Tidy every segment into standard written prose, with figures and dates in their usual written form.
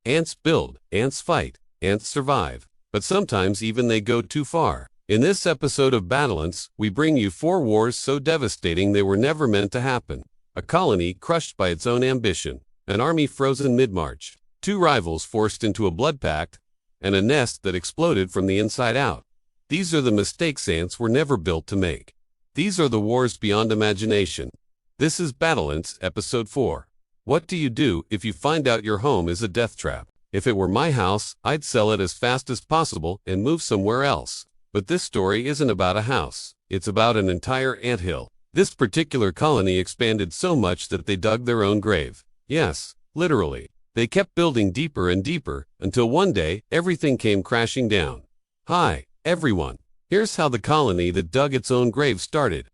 Ants build, ants fight, ants survive, but sometimes even they go too far. In this episode of BattleAnts, we bring you 4 wars so devastating they were never meant to happen. A colony crushed by its own ambition, an army frozen mid-march, 2 rivals forced into a blood pact, and a nest that exploded from the inside out. These are the mistakes ants were never built to make. These are the wars beyond imagination. This is BattleAnts Episode 4. What do you do if you find out your home is a death trap? If it were my house, I'd sell it as fast as possible and move somewhere else. But this story isn't about a house. It's about an entire anthill. This particular colony expanded so much that they dug their own grave. Yes, literally. They kept building deeper and deeper, until one day, everything came crashing down. Hi, everyone. Here's how the colony that dug its own grave started.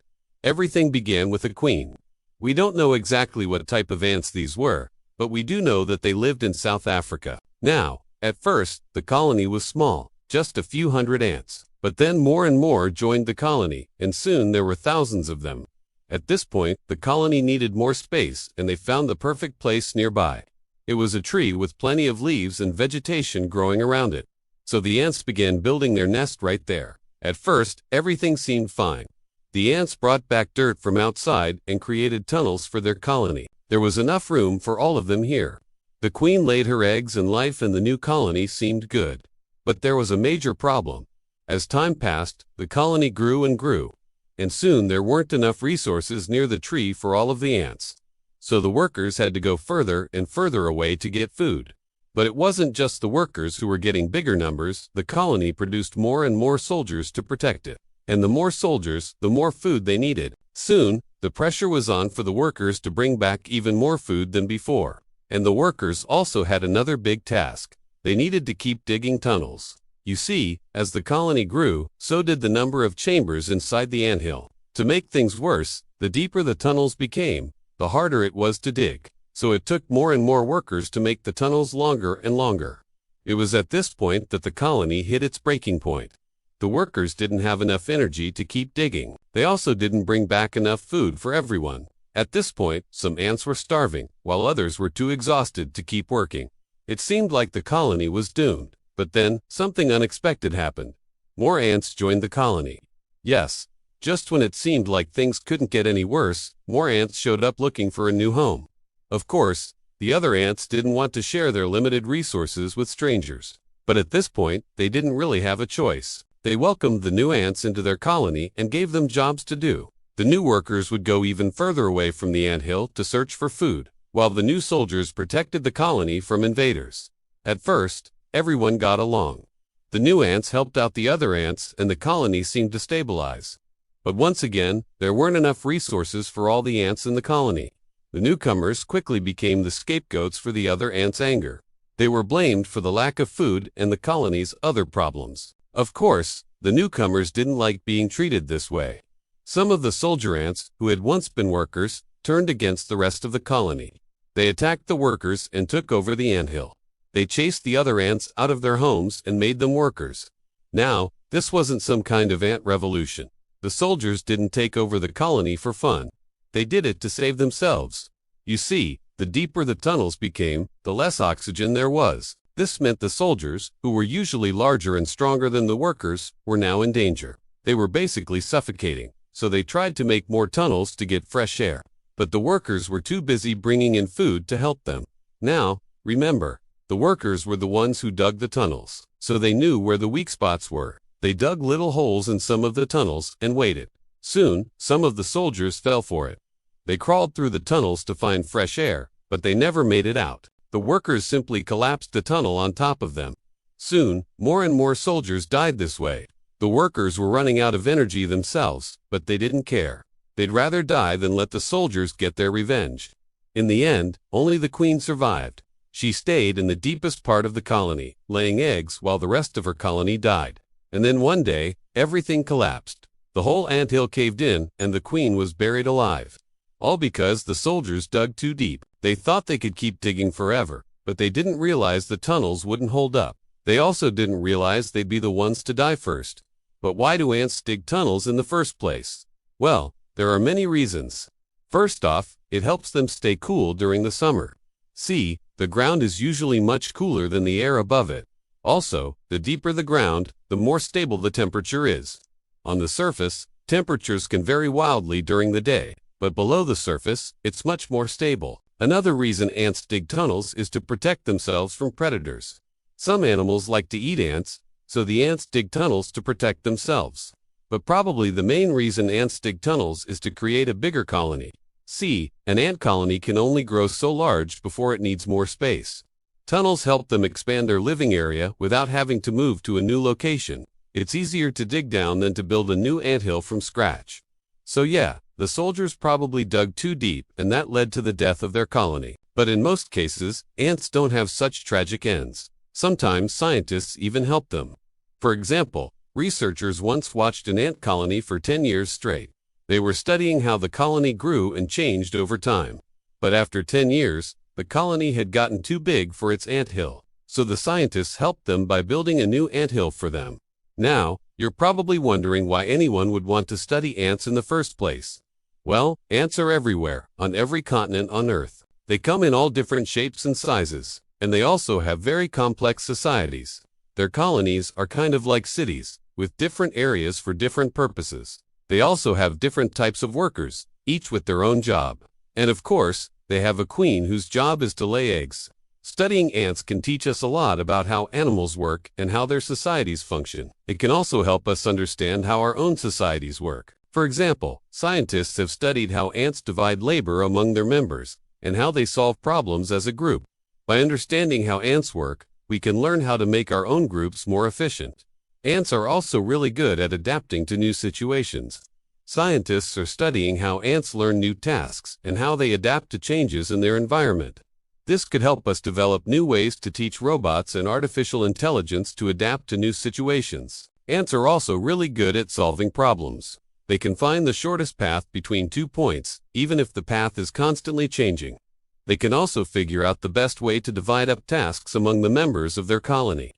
Everything began with a queen. We don't know exactly what type of ants these were, but we do know that they lived in South Africa. Now, at first, the colony was small, just a few hundred ants. But then more and more joined the colony, and soon there were thousands of them. At this point, the colony needed more space, and they found the perfect place nearby. It was a tree with plenty of leaves and vegetation growing around it. So the ants began building their nest right there. At first, everything seemed fine. The ants brought back dirt from outside and created tunnels for their colony. There was enough room for all of them here. The queen laid her eggs and life in the new colony seemed good. But there was a major problem. As time passed, the colony grew and grew, and soon there weren't enough resources near the tree for all of the ants. So the workers had to go further and further away to get food. But it wasn't just the workers who were getting bigger numbers. The colony produced more and more soldiers to protect it. And the more soldiers, the more food they needed. Soon, the pressure was on for the workers to bring back even more food than before. And the workers also had another big task. They needed to keep digging tunnels. You see, as the colony grew, so did the number of chambers inside the anthill. To make things worse, the deeper the tunnels became, the harder it was to dig. So it took more and more workers to make the tunnels longer and longer. It was at this point that the colony hit its breaking point. The workers didn't have enough energy to keep digging. They also didn't bring back enough food for everyone. At this point, some ants were starving, while others were too exhausted to keep working. It seemed like the colony was doomed. But then, something unexpected happened. More ants joined the colony. Yes, just when it seemed like things couldn't get any worse, more ants showed up looking for a new home. Of course, the other ants didn't want to share their limited resources with strangers. But at this point, they didn't really have a choice. They welcomed the new ants into their colony and gave them jobs to do. The new workers would go even further away from the anthill to search for food, while the new soldiers protected the colony from invaders. At first, everyone got along. The new ants helped out the other ants and the colony seemed to stabilize. But once again, there weren't enough resources for all the ants in the colony. The newcomers quickly became the scapegoats for the other ants' anger. They were blamed for the lack of food and the colony's other problems. Of course, the newcomers didn't like being treated this way. Some of the soldier ants, who had once been workers, turned against the rest of the colony. They attacked the workers and took over the anthill. They chased the other ants out of their homes and made them workers. Now, this wasn't some kind of ant revolution. The soldiers didn't take over the colony for fun. They did it to save themselves. You see, the deeper the tunnels became, the less oxygen there was. This meant the soldiers, who were usually larger and stronger than the workers, were now in danger. They were basically suffocating, so they tried to make more tunnels to get fresh air. But the workers were too busy bringing in food to help them. Now, remember, the workers were the ones who dug the tunnels, so they knew where the weak spots were. They dug little holes in some of the tunnels and waited. Soon, some of the soldiers fell for it. They crawled through the tunnels to find fresh air, but they never made it out. The workers simply collapsed the tunnel on top of them. Soon, more and more soldiers died this way. The workers were running out of energy themselves, but they didn't care. They'd rather die than let the soldiers get their revenge. In the end, only the queen survived. She stayed in the deepest part of the colony, laying eggs while the rest of her colony died. And then one day, everything collapsed. The whole anthill caved in, and the queen was buried alive. All because the soldiers dug too deep. They thought they could keep digging forever, but they didn't realize the tunnels wouldn't hold up. They also didn't realize they'd be the ones to die first. But why do ants dig tunnels in the first place? Well, there are many reasons. First off, it helps them stay cool during the summer. See, The ground is usually much cooler than the air above it. Also, the deeper the ground, the more stable the temperature is. On the surface, temperatures can vary wildly during the day, but below the surface, it's much more stable. Another reason ants dig tunnels is to protect themselves from predators. Some animals like to eat ants, so the ants dig tunnels to protect themselves. But probably the main reason ants dig tunnels is to create a bigger colony. See, an ant colony can only grow so large before it needs more space. Tunnels help them expand their living area without having to move to a new location. It's easier to dig down than to build a new anthill from scratch. So yeah, the soldiers probably dug too deep and that led to the death of their colony. But in most cases, ants don't have such tragic ends. Sometimes scientists even help them. For example, researchers once watched an ant colony for 10 years straight. They were studying how the colony grew and changed over time. But after 10 years, the colony had gotten too big for its anthill. So the scientists helped them by building a new anthill for them. Now, you're probably wondering why anyone would want to study ants in the first place. Well, ants are everywhere, on every continent on Earth. They come in all different shapes and sizes, and they also have very complex societies. Their colonies are kind of like cities, with different areas for different purposes. They also have different types of workers, each with their own job. And of course, they have a queen whose job is to lay eggs. Studying ants can teach us a lot about how animals work and how their societies function. It can also help us understand how our own societies work. For example, scientists have studied how ants divide labor among their members and how they solve problems as a group. By understanding how ants work, we can learn how to make our own groups more efficient. Ants are also really good at adapting to new situations. Scientists are studying how ants learn new tasks and how they adapt to changes in their environment. This could help us develop new ways to teach robots and artificial intelligence to adapt to new situations. Ants are also really good at solving problems. They can find the shortest path between 2 points, even if the path is constantly changing. They can also figure out the best way to divide up tasks among the members of their colony.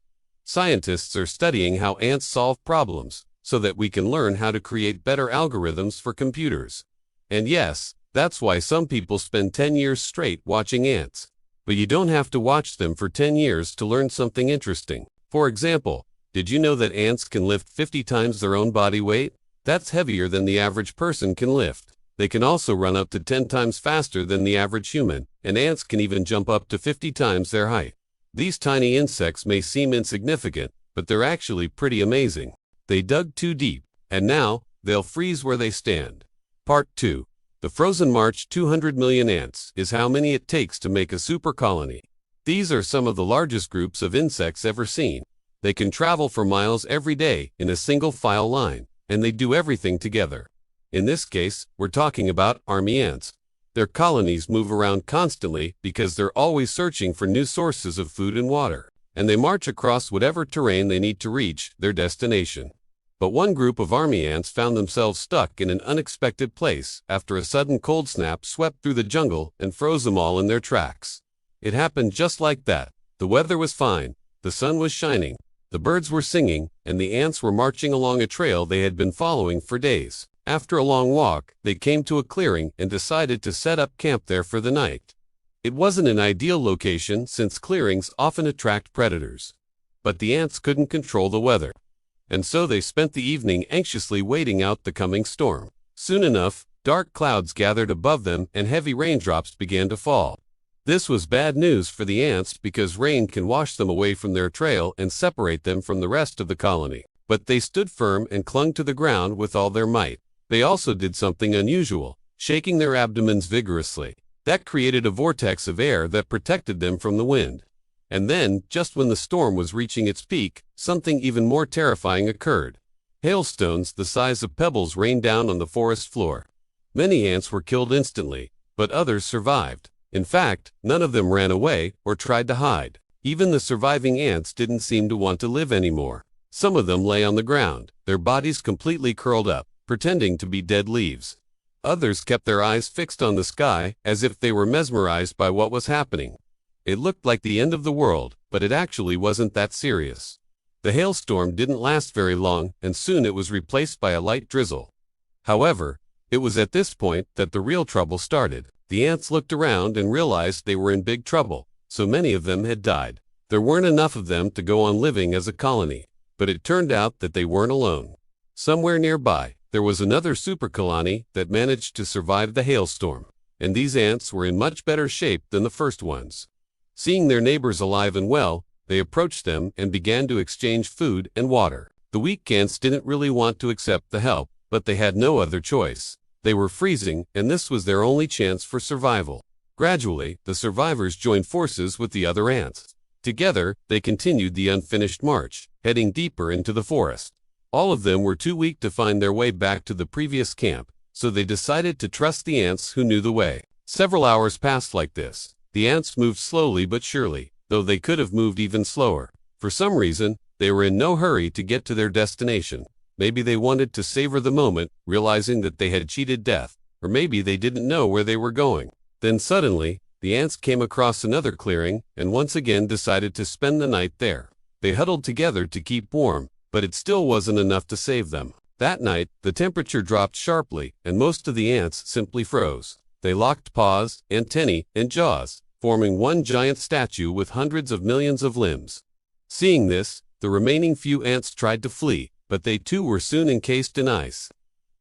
Scientists are studying how ants solve problems, so that we can learn how to create better algorithms for computers. And yes, that's why some people spend 10 years straight watching ants. But you don't have to watch them for 10 years to learn something interesting. For example, did you know that ants can lift 50 times their own body weight? That's heavier than the average person can lift. They can also run up to 10 times faster than the average human, and ants can even jump up to 50 times their height. These tiny insects may seem insignificant, but they're actually pretty amazing. They dug too deep, and now, they'll freeze where they stand. Part 2. The frozen march 200 million ants is how many it takes to make a supercolony. These are some of the largest groups of insects ever seen. They can travel for miles every day in a single file line, and they do everything together. In this case, we're talking about army ants. Their colonies move around constantly because they're always searching for new sources of food and water, and they march across whatever terrain they need to reach their destination. But one group of army ants found themselves stuck in an unexpected place after a sudden cold snap swept through the jungle and froze them all in their tracks. It happened just like that. The weather was fine, the sun was shining, the birds were singing, and the ants were marching along a trail they had been following for days. After a long walk, they came to a clearing and decided to set up camp there for the night. It wasn't an ideal location since clearings often attract predators. But the ants couldn't control the weather. And so they spent the evening anxiously waiting out the coming storm. Soon enough, dark clouds gathered above them and heavy raindrops began to fall. This was bad news for the ants because rain can wash them away from their trail and separate them from the rest of the colony. But they stood firm and clung to the ground with all their might. They also did something unusual, shaking their abdomens vigorously. That created a vortex of air that protected them from the wind. And then, just when the storm was reaching its peak, something even more terrifying occurred. Hailstones the size of pebbles rained down on the forest floor. Many ants were killed instantly, but others survived. In fact, none of them ran away or tried to hide. Even the surviving ants didn't seem to want to live anymore. Some of them lay on the ground, their bodies completely curled up, pretending to be dead leaves. Others kept their eyes fixed on the sky, as if they were mesmerized by what was happening. It looked like the end of the world, but it actually wasn't that serious. The hailstorm didn't last very long, and soon it was replaced by a light drizzle. However, it was at this point that the real trouble started. The ants looked around and realized they were in big trouble. so many of them had died. There weren't enough of them to go on living as a colony, but it turned out that they weren't alone. Somewhere nearby, there was another supercolony that managed to survive the hailstorm, and these ants were in much better shape than the first ones. Seeing their neighbors alive and well, they approached them and began to exchange food and water. The weak ants didn't really want to accept the help, but they had no other choice. They were freezing, and this was their only chance for survival. Gradually, the survivors joined forces with the other ants. Together, they continued the unfinished march, heading deeper into the forest. All of them were too weak to find their way back to the previous camp, so they decided to trust the ants who knew the way. Several hours passed like this. The ants moved slowly but surely, though they could have moved even slower. For some reason, they were in no hurry to get to their destination. Maybe they wanted to savor the moment, realizing that they had cheated death, or maybe they didn't know where they were going. Then suddenly, the ants came across another clearing and once again decided to spend the night there. They huddled together to keep warm, but it still wasn't enough to save them. That night, the temperature dropped sharply, and most of the ants simply froze. They locked paws, antennae, and jaws, forming one giant statue with hundreds of millions of limbs. Seeing this, the remaining few ants tried to flee, but they too were soon encased in ice.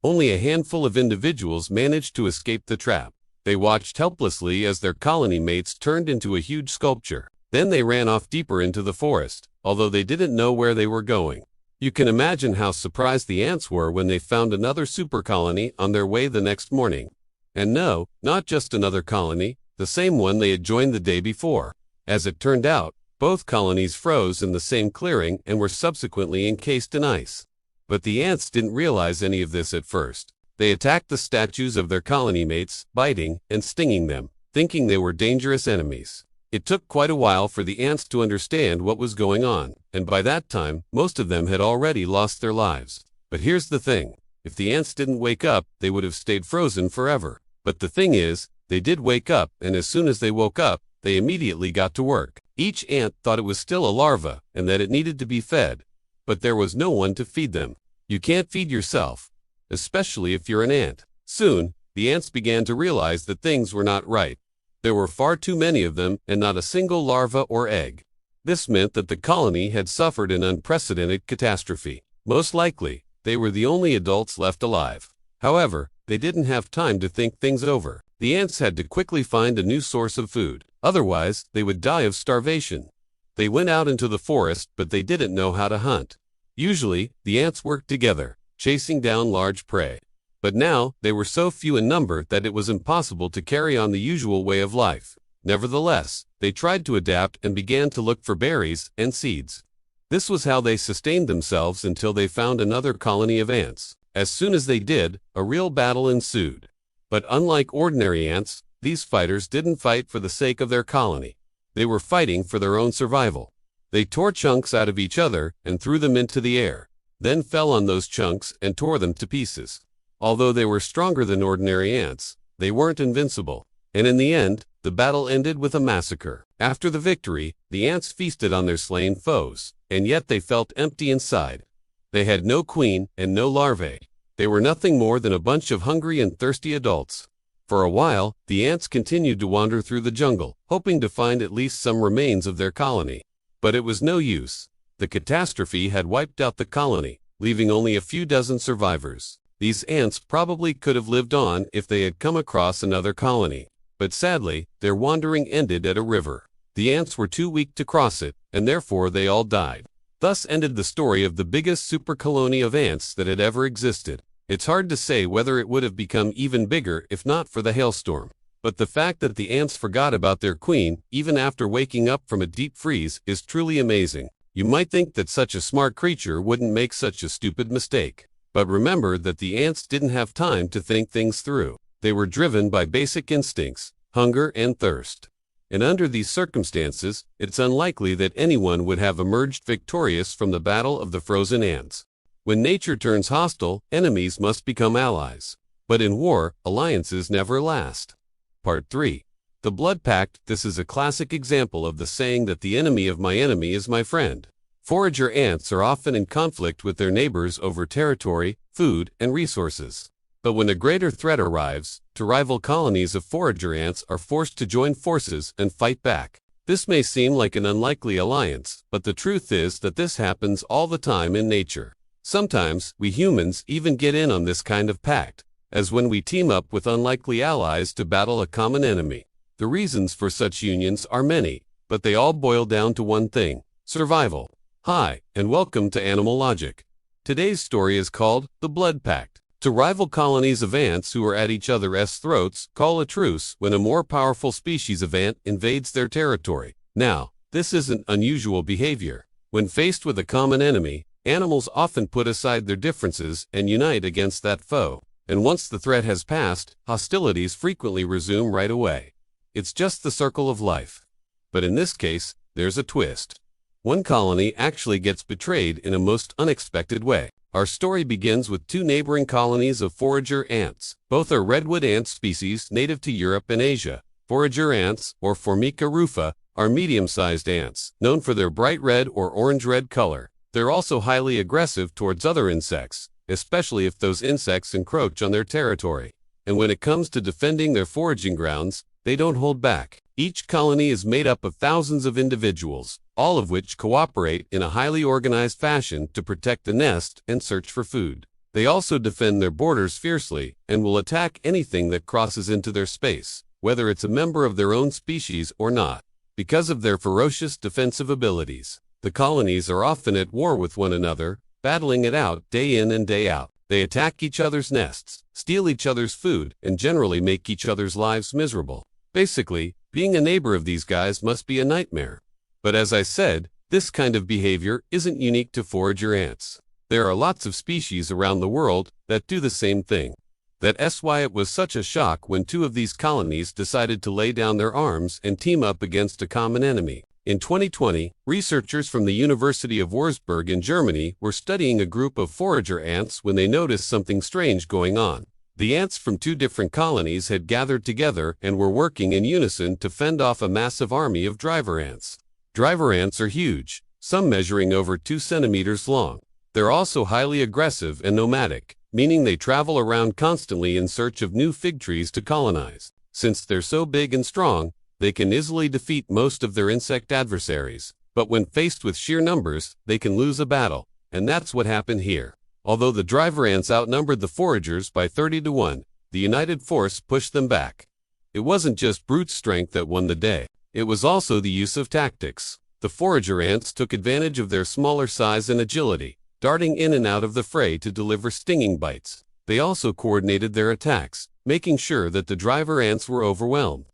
Only a handful of individuals managed to escape the trap. They watched helplessly as their colony mates turned into a huge sculpture. Then they ran off deeper into the forest, although they didn't know where they were going. You can imagine how surprised the ants were when they found another supercolony on their way the next morning. And no, not just another colony, the same one they had joined the day before. As it turned out, both colonies froze in the same clearing and were subsequently encased in ice. But the ants didn't realize any of this at first. They attacked the statues of their colony mates, biting and stinging them, thinking they were dangerous enemies. It took quite a while for the ants to understand what was going on, and by that time, most of them had already lost their lives. But here's the thing. If the ants didn't wake up, they would have stayed frozen forever. But the thing is, they did wake up, and as soon as they woke up, they immediately got to work. Each ant thought it was still a larva, and that it needed to be fed. But there was no one to feed them. You can't feed yourself, especially if you're an ant. Soon, the ants began to realize that things were not right. There were far too many of them, and not a single larva or egg. This meant that the colony had suffered an unprecedented catastrophe. Most likely, they were the only adults left alive. However, they didn't have time to think things over. The ants had to quickly find a new source of food. Otherwise, they would die of starvation. They went out into the forest, but they didn't know how to hunt. Usually, the ants worked together, chasing down large prey. But now, they were so few in number that it was impossible to carry on the usual way of life. Nevertheless, they tried to adapt and began to look for berries and seeds. This was how they sustained themselves until they found another colony of ants. As soon as they did, a real battle ensued. But unlike ordinary ants, these fighters didn't fight for the sake of their colony. They were fighting for their own survival. They tore chunks out of each other and threw them into the air, then fell on those chunks and tore them to pieces. Although they were stronger than ordinary ants, they weren't invincible. And in the end, the battle ended with a massacre. After the victory, the ants feasted on their slain foes, and yet they felt empty inside. They had no queen and no larvae. They were nothing more than a bunch of hungry and thirsty adults. For a while, the ants continued to wander through the jungle, hoping to find at least some remains of their colony. But it was no use. The catastrophe had wiped out the colony, leaving only a few dozen survivors. These ants probably could have lived on if they had come across another colony. But sadly, their wandering ended at a river. The ants were too weak to cross it, and therefore they all died. Thus ended the story of the biggest supercolony of ants that had ever existed. It's hard to say whether it would have become even bigger if not for the hailstorm. But the fact that the ants forgot about their queen, even after waking up from a deep freeze, is truly amazing. You might think that such a smart creature wouldn't make such a stupid mistake. But remember that the ants didn't have time to think things through. They were driven by basic instincts, hunger and thirst. And under these circumstances, it's unlikely that anyone would have emerged victorious from the battle of the frozen ants. When nature turns hostile, enemies must become allies. But in war, alliances never last. Part 3. The Blood Pact. This is a classic example of the saying that the enemy of my enemy is my friend. Forager ants are often in conflict with their neighbors over territory, food, and resources. But when a greater threat arrives, rival colonies of forager ants are forced to join forces and fight back. This may seem like an unlikely alliance, but the truth is that this happens all the time in nature. Sometimes, we humans even get in on this kind of pact, as when we team up with unlikely allies to battle a common enemy. The reasons for such unions are many, but they all boil down to one thing: survival. Hi, and welcome to Animal Logic. Today's story is called The Blood Pact. Two rival colonies of ants who are at each other's throats call a truce when a more powerful species of ant invades their territory. Now, this isn't unusual behavior. When faced with a common enemy, animals often put aside their differences and unite against that foe. And once the threat has passed, hostilities frequently resume right away. It's just the circle of life. But in this case, there's a twist. One colony actually gets betrayed in a most unexpected way. Our story begins with two neighboring colonies of forager ants. Both are redwood ant species native to Europe and Asia. Forager ants, or Formica rufa, are medium-sized ants, known for their bright red or orange-red color. They're also highly aggressive towards other insects, especially if those insects encroach on their territory. And when it comes to defending their foraging grounds, they don't hold back. Each colony is made up of thousands of individuals, all of which cooperate in a highly organized fashion to protect the nest and search for food. They also defend their borders fiercely and will attack anything that crosses into their space, whether it's a member of their own species or not. Because of their ferocious defensive abilities, the colonies are often at war with one another, battling it out day in and day out. They attack each other's nests, steal each other's food, and generally make each other's lives miserable. Basically, being a neighbor of these guys must be a nightmare. But as I said, this kind of behavior isn't unique to forager ants. There are lots of species around the world that do the same thing. That's why it was such a shock when two of these colonies decided to lay down their arms and team up against a common enemy. In 2020, researchers from the University of Würzburg in Germany were studying a group of forager ants when they noticed something strange going on. The ants from two different colonies had gathered together and were working in unison to fend off a massive army of driver ants. Driver ants are huge, some measuring over 2 centimeters long. They're also highly aggressive and nomadic, meaning they travel around constantly in search of new fig trees to colonize. Since they're so big and strong, they can easily defeat most of their insect adversaries. But when faced with sheer numbers, they can lose a battle, and that's what happened here. Although the driver ants outnumbered the foragers by 30 to 1, the united force pushed them back. It wasn't just brute strength that won the day. It was also the use of tactics. The forager ants took advantage of their smaller size and agility, darting in and out of the fray to deliver stinging bites. They also coordinated their attacks, making sure that the driver ants were overwhelmed.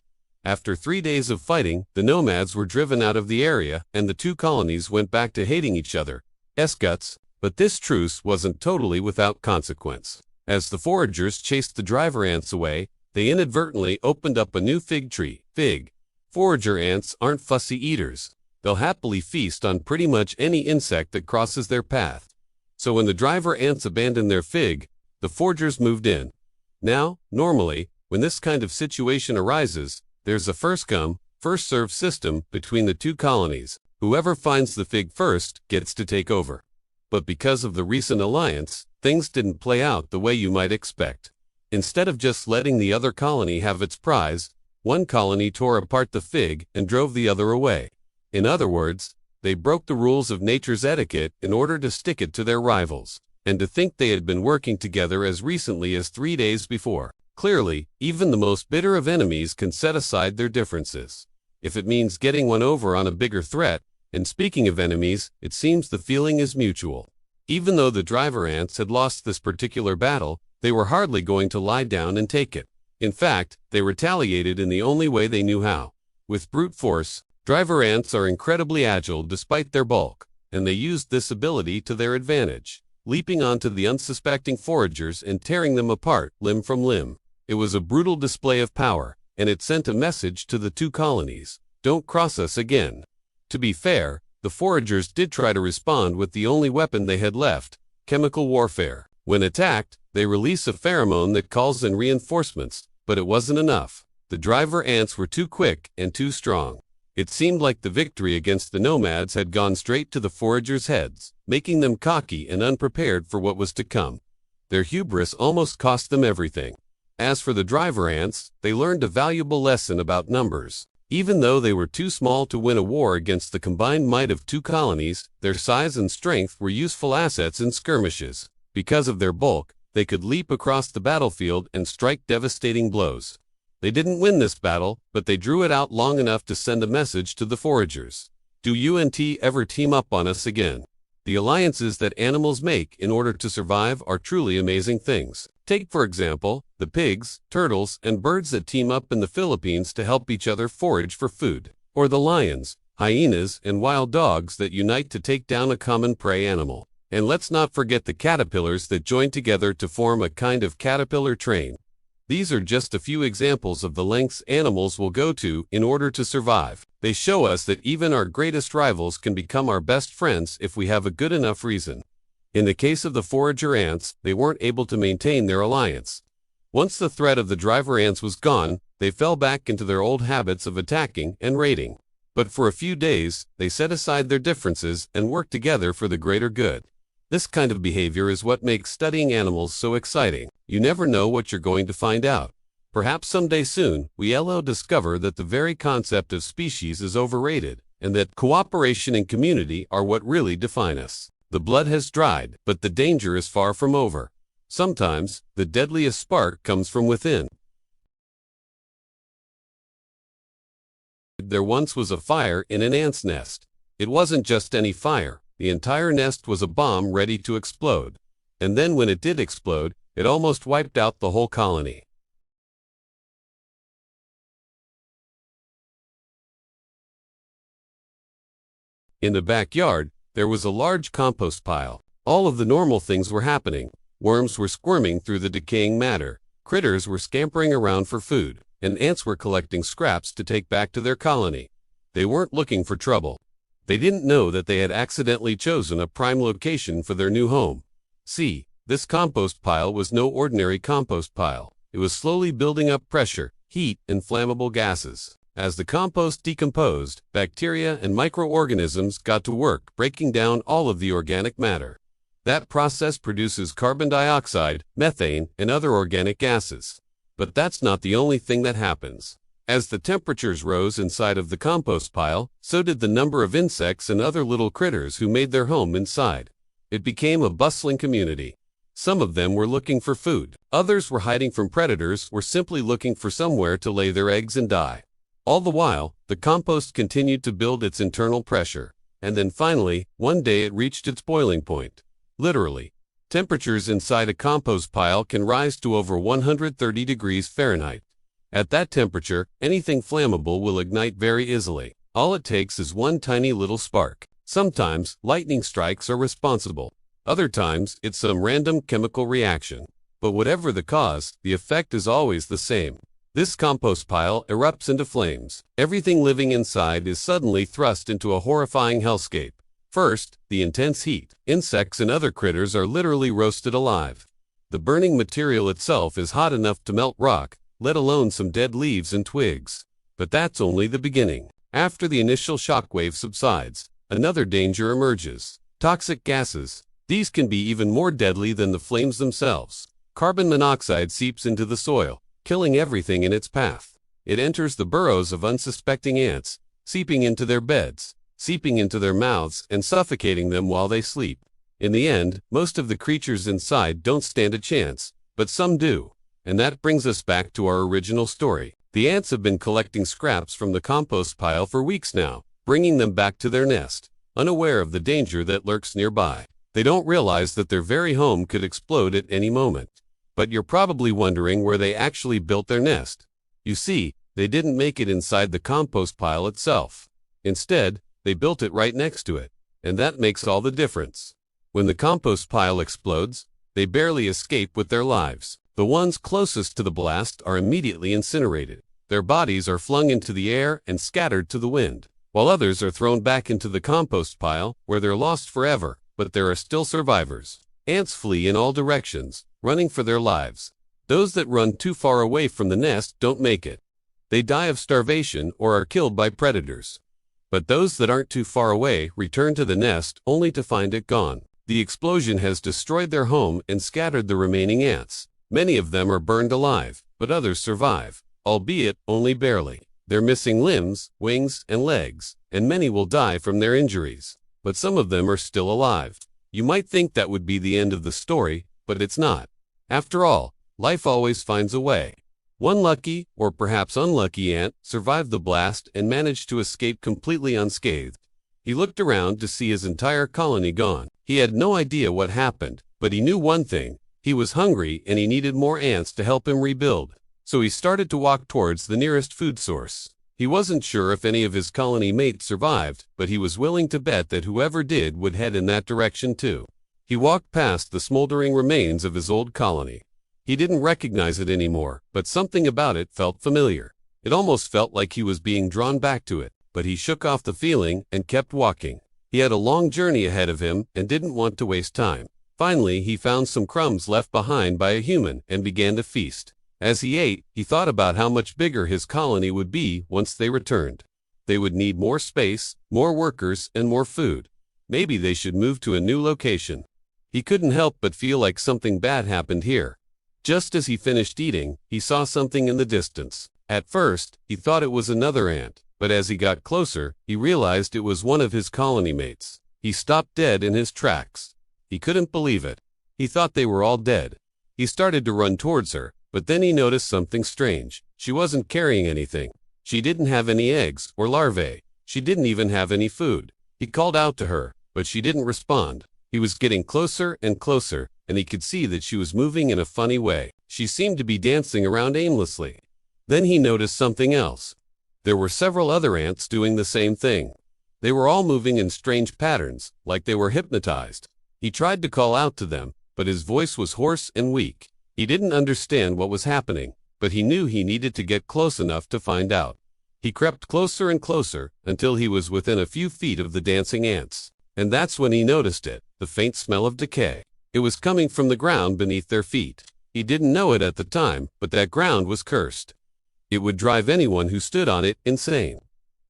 After 3 days of fighting, the nomads were driven out of the area, and the two colonies went back to hating each other's guts. But this truce wasn't totally without consequence. As the foragers chased the driver ants away, they inadvertently opened up a new fig tree. Forager ants aren't fussy eaters. They'll happily feast on pretty much any insect that crosses their path. So when the driver ants abandoned their fig, the foragers moved in. Now, normally, when this kind of situation arises, there's a first-come, first-served system between the two colonies. Whoever finds the fig first gets to take over. But because of the recent alliance, things didn't play out the way you might expect. Instead of just letting the other colony have its prize, one colony tore apart the fig and drove the other away. In other words, they broke the rules of nature's etiquette in order to stick it to their rivals. And to think they had been working together as recently as 3 days before. Clearly, even the most bitter of enemies can set aside their differences, if it means getting one over on a bigger threat. And speaking of enemies, it seems the feeling is mutual. Even though the driver ants had lost this particular battle, they were hardly going to lie down and take it. In fact, they retaliated in the only way they knew how. With brute force, driver ants are incredibly agile despite their bulk, and they used this ability to their advantage, leaping onto the unsuspecting foragers and tearing them apart limb from limb. It was a brutal display of power, and it sent a message to the two colonies: don't cross us again. To be fair, the foragers did try to respond with the only weapon they had left: chemical warfare. When attacked, they release a pheromone that calls in reinforcements, but it wasn't enough. The driver ants were too quick and too strong. It seemed like the victory against the nomads had gone straight to the foragers' heads, making them cocky and unprepared for what was to come. Their hubris almost cost them everything. As for the driver ants, they learned a valuable lesson about numbers. Even though they were too small to win a war against the combined might of two colonies, their size and strength were useful assets in skirmishes. Because of their bulk, they could leap across the battlefield and strike devastating blows. They didn't win this battle, but they drew it out long enough to send a message to the foragers. Do UNT ever team up on us again? The alliances that animals make in order to survive are truly amazing things. Take, for example, the pigs, turtles, and birds that team up in the Philippines to help each other forage for food. Or the lions, hyenas, and wild dogs that unite to take down a common prey animal. And let's not forget the caterpillars that join together to form a kind of caterpillar train. These are just a few examples of the lengths animals will go to in order to survive. They show us that even our greatest rivals can become our best friends if we have a good enough reason. In the case of the forager ants, they weren't able to maintain their alliance. Once the threat of the driver ants was gone, they fell back into their old habits of attacking and raiding. But for a few days, they set aside their differences and worked together for the greater good. This kind of behavior is what makes studying animals so exciting. You never know what you're going to find out. Perhaps someday soon, we'll discover that the very concept of species is overrated, and that cooperation and community are what really define us. The blood has dried, but the danger is far from over. Sometimes, the deadliest spark comes from within. There once was a fire in an ant's nest. It wasn't just any fire. The entire nest was a bomb ready to explode. And then when it did explode, it almost wiped out the whole colony. In the backyard, there was a large compost pile. All of the normal things were happening. Worms were squirming through the decaying matter. Critters were scampering around for food. And ants were collecting scraps to take back to their colony. They weren't looking for trouble. They didn't know that they had accidentally chosen a prime location for their new home. See, this compost pile was no ordinary compost pile. It was slowly building up pressure, heat, and flammable gases. As the compost decomposed, bacteria and microorganisms got to work breaking down all of the organic matter. That process produces carbon dioxide, methane, and other organic gases. But that's not the only thing that happens. As the temperatures rose inside of the compost pile, so did the number of insects and other little critters who made their home inside. It became a bustling community. Some of them were looking for food. Others were hiding from predators or simply looking for somewhere to lay their eggs and die. All the while, the compost continued to build its internal pressure. And then finally, one day it reached its boiling point. Literally. Temperatures inside a compost pile can rise to over 130 degrees Fahrenheit. At that temperature, anything flammable will ignite very easily. All it takes is one tiny little spark. Sometimes, lightning strikes are responsible. Other times, it's some random chemical reaction. But whatever the cause, the effect is always the same. This compost pile erupts into flames. Everything living inside is suddenly thrust into a horrifying hellscape. First, the intense heat. Insects and other critters are literally roasted alive. The burning material itself is hot enough to melt rock, let alone some dead leaves and twigs. But that's only the beginning. After the initial shockwave subsides, another danger emerges. Toxic gases. These can be even more deadly than the flames themselves. Carbon monoxide seeps into the soil, killing everything in its path. It enters the burrows of unsuspecting ants, seeping into their beds, seeping into their mouths, and suffocating them while they sleep. In the end, most of the creatures inside don't stand a chance, but some do. And that brings us back to our original story. The ants have been collecting scraps from the compost pile for weeks now, bringing them back to their nest, unaware of the danger that lurks nearby. They don't realize that their very home could explode at any moment. But you're probably wondering where they actually built their nest. You see, they didn't make it inside the compost pile itself. Instead, they built it right next to it. And that makes all the difference. When the compost pile explodes, they barely escape with their lives. The ones closest to the blast are immediately incinerated. Their bodies are flung into the air and scattered to the wind, while others are thrown back into the compost pile, where they're lost forever, but there are still survivors. Ants flee in all directions, running for their lives. Those that run too far away from the nest don't make it. They die of starvation or are killed by predators. But those that aren't too far away return to the nest only to find it gone. The explosion has destroyed their home and scattered the remaining ants. Many of them are burned alive, but others survive, albeit only barely. They're missing limbs, wings, and legs, and many will die from their injuries. But some of them are still alive. You might think that would be the end of the story, but it's not. After all, life always finds a way. One lucky, or perhaps unlucky ant survived the blast and managed to escape completely unscathed. He looked around to see his entire colony gone. He had no idea what happened, but he knew one thing. He was hungry and he needed more ants to help him rebuild. So he started to walk towards the nearest food source. He wasn't sure if any of his colony mates survived, but he was willing to bet that whoever did would head in that direction too. He walked past the smoldering remains of his old colony. He didn't recognize it anymore, but something about it felt familiar. It almost felt like he was being drawn back to it, but he shook off the feeling and kept walking. He had a long journey ahead of him and didn't want to waste time. Finally, he found some crumbs left behind by a human and began to feast. As he ate, he thought about how much bigger his colony would be once they returned. They would need more space, more workers, and more food. Maybe they should move to a new location. He couldn't help but feel like something bad happened here. Just as he finished eating, he saw something in the distance. At first, he thought it was another ant, but as he got closer, he realized it was one of his colony mates. He stopped dead in his tracks. He couldn't believe it. He thought they were all dead. He started to run towards her, but then he noticed something strange. She wasn't carrying anything. She didn't have any eggs or larvae. She didn't even have any food. He called out to her, but she didn't respond. He was getting closer and closer, and he could see that she was moving in a funny way. She seemed to be dancing around aimlessly. Then he noticed something else. There were several other ants doing the same thing. They were all moving in strange patterns, like they were hypnotized. He tried to call out to them, but his voice was hoarse and weak. He didn't understand what was happening, but he knew he needed to get close enough to find out. He crept closer and closer until he was within a few feet of the dancing ants. And that's when he noticed it, the faint smell of decay. It was coming from the ground beneath their feet. He didn't know it at the time, but that ground was cursed. It would drive anyone who stood on it insane.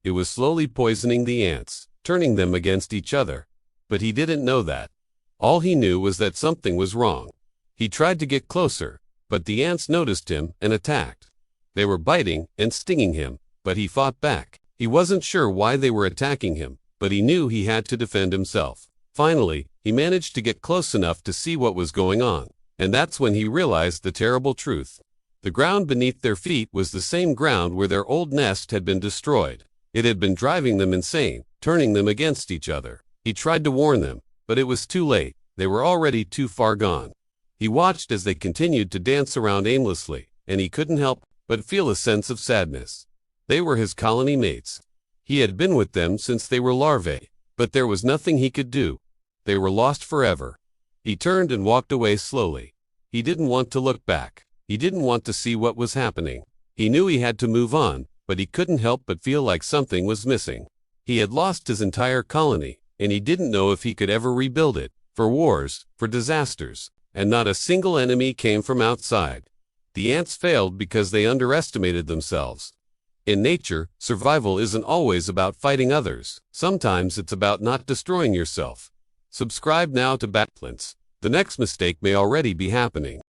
It was slowly poisoning the ants, turning them against each other. But he didn't know that. All he knew was that something was wrong. He tried to get closer, but the ants noticed him and attacked. They were biting and stinging him, but he fought back. He wasn't sure why they were attacking him, but he knew he had to defend himself. Finally, he managed to get close enough to see what was going on, and that's when he realized the terrible truth. The ground beneath their feet was the same ground where their old nest had been destroyed. It had been driving them insane, turning them against each other. He tried to warn them, but it was too late. They were already too far gone. He watched as they continued to dance around aimlessly, and he couldn't help but feel a sense of sadness. They were his colony mates. He had been with them since they were larvae, but there was nothing he could do. They were lost forever. He turned and walked away slowly. He didn't want to look back. He didn't want to see what was happening. He knew he had to move on, but he couldn't help but feel like something was missing. He had lost his entire colony, and he didn't know if he could ever rebuild it. For wars, for disasters, and not a single enemy came from outside. The ants failed because they underestimated themselves. In nature, survival isn't always about fighting others. Sometimes it's about not destroying yourself. Subscribe now to BattleAnts. The next mistake may already be happening.